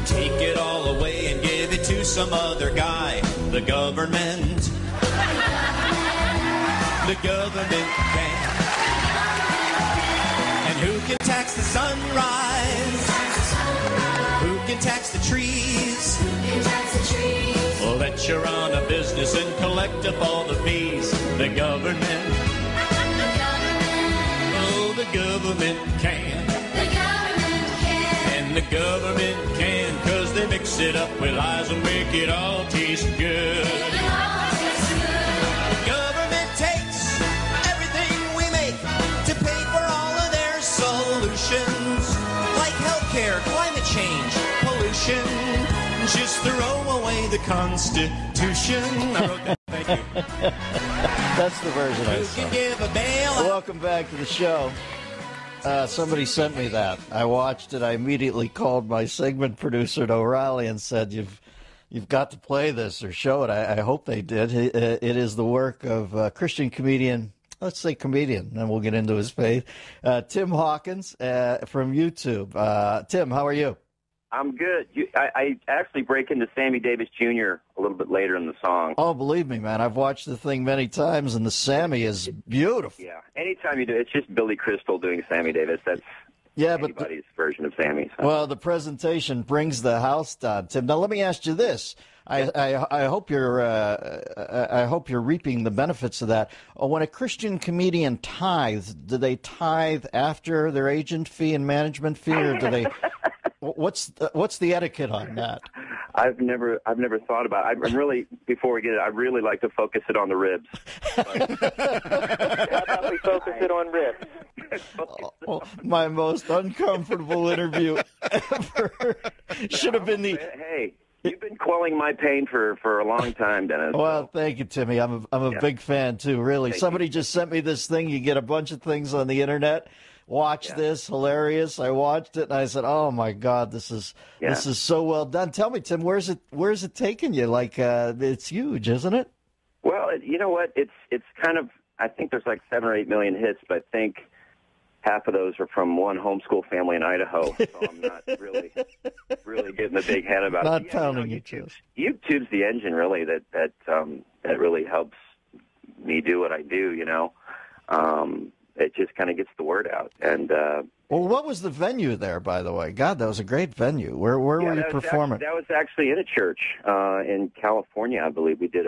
take it all away and give it to some other guy. The government. The government can. And who can tax the sunrise? Who can tax the trees? Well, let you run a business and collect up all the fees. The government. Oh, the government can. And the government can, 'cause they mix it up with lies and make it all taste good. The government takes everything we make to pay for all of their solutions, like healthcare, climate change, pollution. Just throw away the Constitution. I wrote that. Thank you. That's the version I saw. Who can give a bail? Welcome back to the show. Somebody sent me that. I watched it. I immediately called my segment producer at O'Reilly and said, "You've got to play this or show it." I hope they did. It is the work of Christian comedian. Let's say comedian, and we'll get into his faith. Tim Hawkins from YouTube. Tim, how are you? I'm good. I actually break into Sammy Davis Jr. a little bit later in the song. Oh, believe me, man. I've watched the thing many times, and the Sammy is beautiful. Yeah. Anytime you do, it's just Billy Crystal doing Sammy Davis. That's anybody's version of Sammy. So. Well, the presentation brings the house down, Tim. Now, let me ask you this. I hope you're reaping the benefits of that. When a Christian comedian tithes, do they tithe after their agent fee and management fee, or do they? What's the etiquette on that? I've never thought about it. I'm really, before we get it, I'd really like to focus it on the ribs. How about we focus it on ribs? My most uncomfortable interview ever. Should have been the. Hey, you've been quelling my pain for a long time, Dennis. Well, thank you, Timmy. I'm a big fan too. Really, somebody just sent me this thing. You get a bunch of things on the internet. Watch this, hilarious. I watched it and I said, "Oh my God, this is so well done." Tell me, Tim, where's it taking you? Like, it's huge, isn't it? Well, you know what? It's kind of. I think there's like 7 or 8 million hits, but I think half of those are from one homeschool family in Idaho. So I'm not really getting the big head about not it. pounding your chest. YouTube's the engine, really, that really helps me do what I do. You know. It just kind of gets the word out. And well, what was the venue there, by the way? God, that was a great venue. Where were you performing? That was actually in a church in California, I believe. We did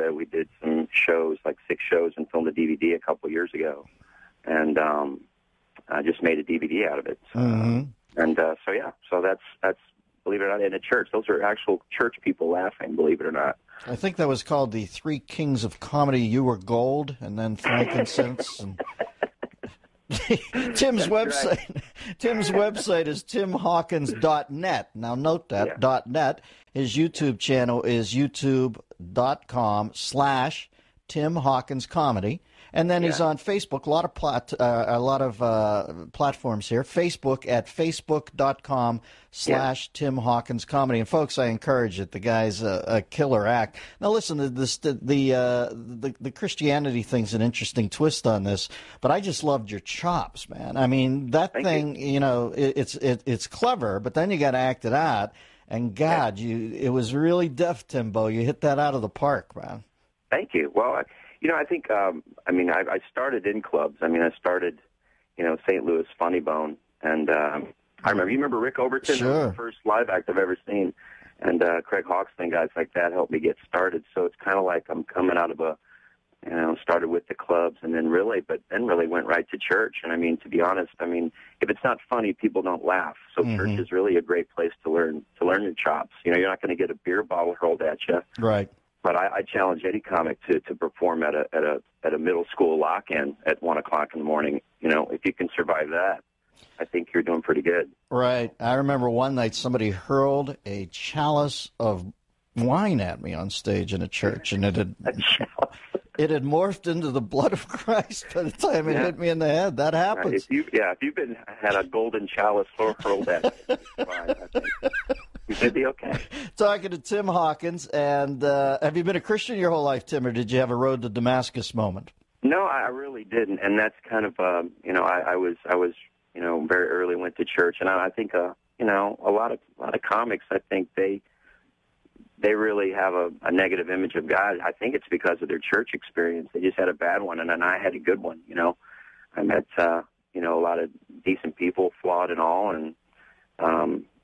some shows, like 6 shows, and filmed a DVD a couple years ago, and I just made a DVD out of it. And so that's believe it or not, in a church. Those are actual church people laughing, believe it or not. I think that was called the 3 Kings of Comedy. You Were Gold, and then Frankincense and. Tim's website is timhawkins.net. Now note that, .net. His YouTube channel is youtube.com/Tim Hawkins Comedy. And then he's on Facebook, a lot of platforms here. Facebook at facebook.com/Tim Hawkins Comedy. And folks, I encourage it. The guy's a killer act. Now listen, the Christianity thing's an interesting twist on this, but I just loved your chops, man. I mean, that thing, you know, it's clever, but then you got to act it out. And God, it was really deft, Timbo. You hit that out of the park, man. Thank you. Well, I think, I started in clubs. I started, St. Louis Funny Bone. And I remember Rick Overton? Sure. That was the first live act I've ever seen. And Craig Hawkins, guys like that helped me get started. So it's kind of like I'm coming out of started with the clubs and then really went right to church. And to be honest, if it's not funny, people don't laugh. So church is really a great place to learn your chops. You're not going to get a beer bottle hurled at you. Right. But I challenge any comic to perform at a middle school lock-in at 1 o'clock in the morning. If you can survive that, I think you're doing pretty good. Right. I remember one night somebody hurled a chalice of wine at me on stage in a church, and it had morphed into the blood of Christ by the time it hit me in the head. That happens. Right. If you've had a golden chalice hurled at you, fine, I think. You should be okay. Talking to Tim Hawkins, and have you been a Christian your whole life, Tim, or did you have a road to Damascus moment? No, I really didn't, and that's kind of I was very early went to church, and I think a lot of comics, I think they really have a negative image of God. I think it's because of their church experience. They just had a bad one, and then I had a good one. I met a lot of decent people, flawed and all, and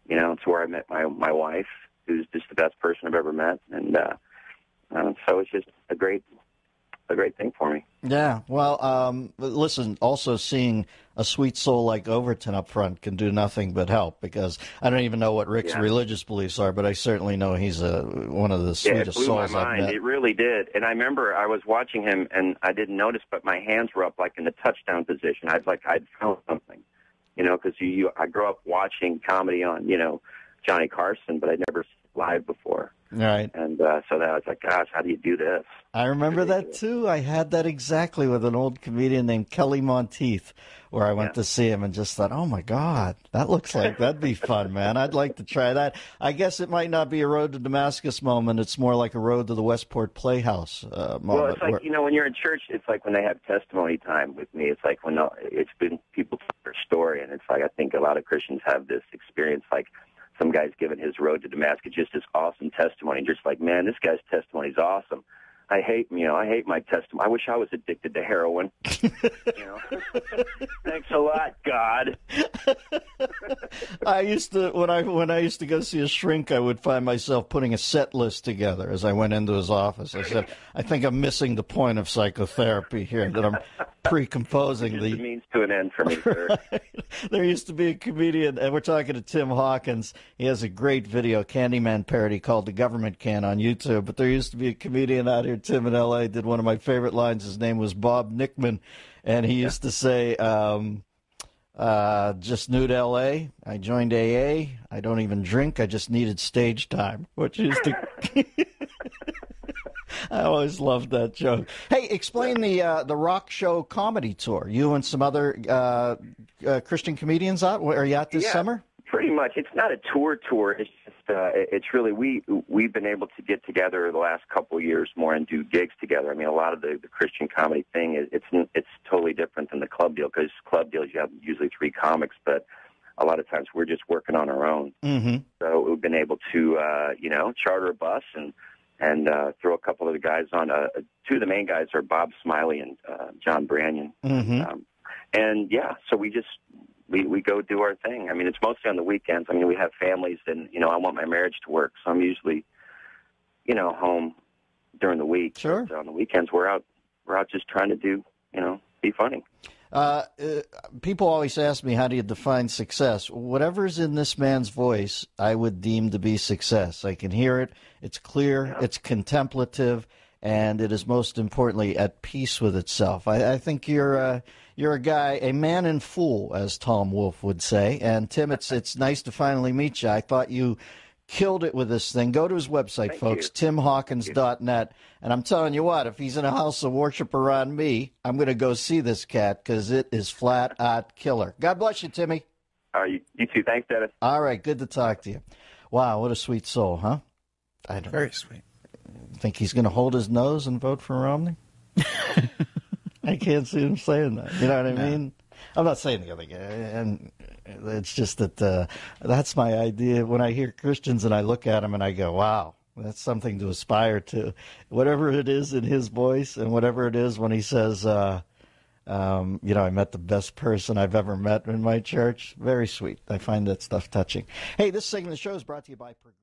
it's where I met my wife, who's just the best person I've ever met, and so it's just a great thing for me. Yeah, well, listen, also seeing a sweet soul like Overton up front can do nothing but help, because I don't even know what Rick's religious beliefs are, but I certainly know he's one of the sweetest souls I've met. It really did. And I remember I was watching him, and I didn't notice, but my hands were up like in the touchdown position. I'd found something, because I grew up watching comedy on, Johnny Carson, but I'd never seen it live before. Right. And so that I was like, gosh, how do you do this? I remember that, too. I had that exactly with an old comedian named Kelly Monteith, where I went to see him and just thought, oh, my God, that looks like that'd be fun, man. I'd like to try that. I guess it might not be a Road to Damascus moment. It's more like a Road to the Westport Playhouse moment. Well, it's like, when you're in church, it's like when they have testimony time with me. It's like when it's been people tell their story, and it's like I think a lot of Christians have this experience, like, some guy's given his Road to Damascus just this awesome testimony. Just like, man, this guy's testimony is awesome. I hate my testimony. I wish I was addicted to heroin. Thanks a lot, God. I used to when I used to go see a shrink, I would find myself putting a set list together as I went into his office. I said, I think I'm missing the point of psychotherapy here, that I'm pre-composing the means to an end for me, sir. Right. There used to be a comedian, and we're talking to Tim Hawkins. He has a great video, Candyman parody called The Government Can on YouTube. But there used to be a comedian out here, Tim in L.A., did one of my favorite lines. His name was Bob Nickman, and he used to say, just new to L.A., I joined AA, I don't even drink, I just needed stage time, which used to... I always loved that joke. Hey, explain the Rock Show comedy tour. You and some other Christian comedians out. Are you out this summer? Pretty much. It's not a tour. It's just it's really we've been able to get together the last couple of years more and do gigs together. I mean, a lot of the Christian comedy thing it's totally different than the club deal, because club deals you have usually 3 comics, but a lot of times we're just working on our own. Mm-hmm. So we've been able to charter a bus and throw a couple of the guys on. 2 of the main guys are Bob Smiley and John Branyan. Mm-hmm. So we go do our thing. I mean, it's mostly on the weekends. I mean, we have families, and I want my marriage to work, so I'm usually home during the week. Sure. But on the weekends, we're out just trying to do be funny. People always ask me, how do you define success? Whatever's in this man's voice, I would deem to be success. I can hear it. It's clear. It's contemplative, and it is most importantly at peace with itself. I think you're a guy, a man in full, as Tom Wolfe would say. And Tim, it's nice to finally meet you. I thought you killed it with this thing. Go to his website, Thank folks, you. timhawkins.net. And I'm telling you what, if he's in a house of worship around me, I'm going to go see this cat, because it is flat out killer. God bless you, Timmy. You too. Thanks, Dennis. All right, good to talk to you. Wow, what a sweet soul, huh? Very sweet. Think he's going to hold his nose and vote for Romney? I can't see him saying that. You know what I mean? I'm not saying the other guy, and it's just that that's my idea. When I hear Christians and I look at them and I go, wow, that's something to aspire to. Whatever it is in his voice, and whatever it is when he says, I met the best person I've ever met in my church, very sweet. I find that stuff touching. Hey, this segment of the show is brought to you by Progressive.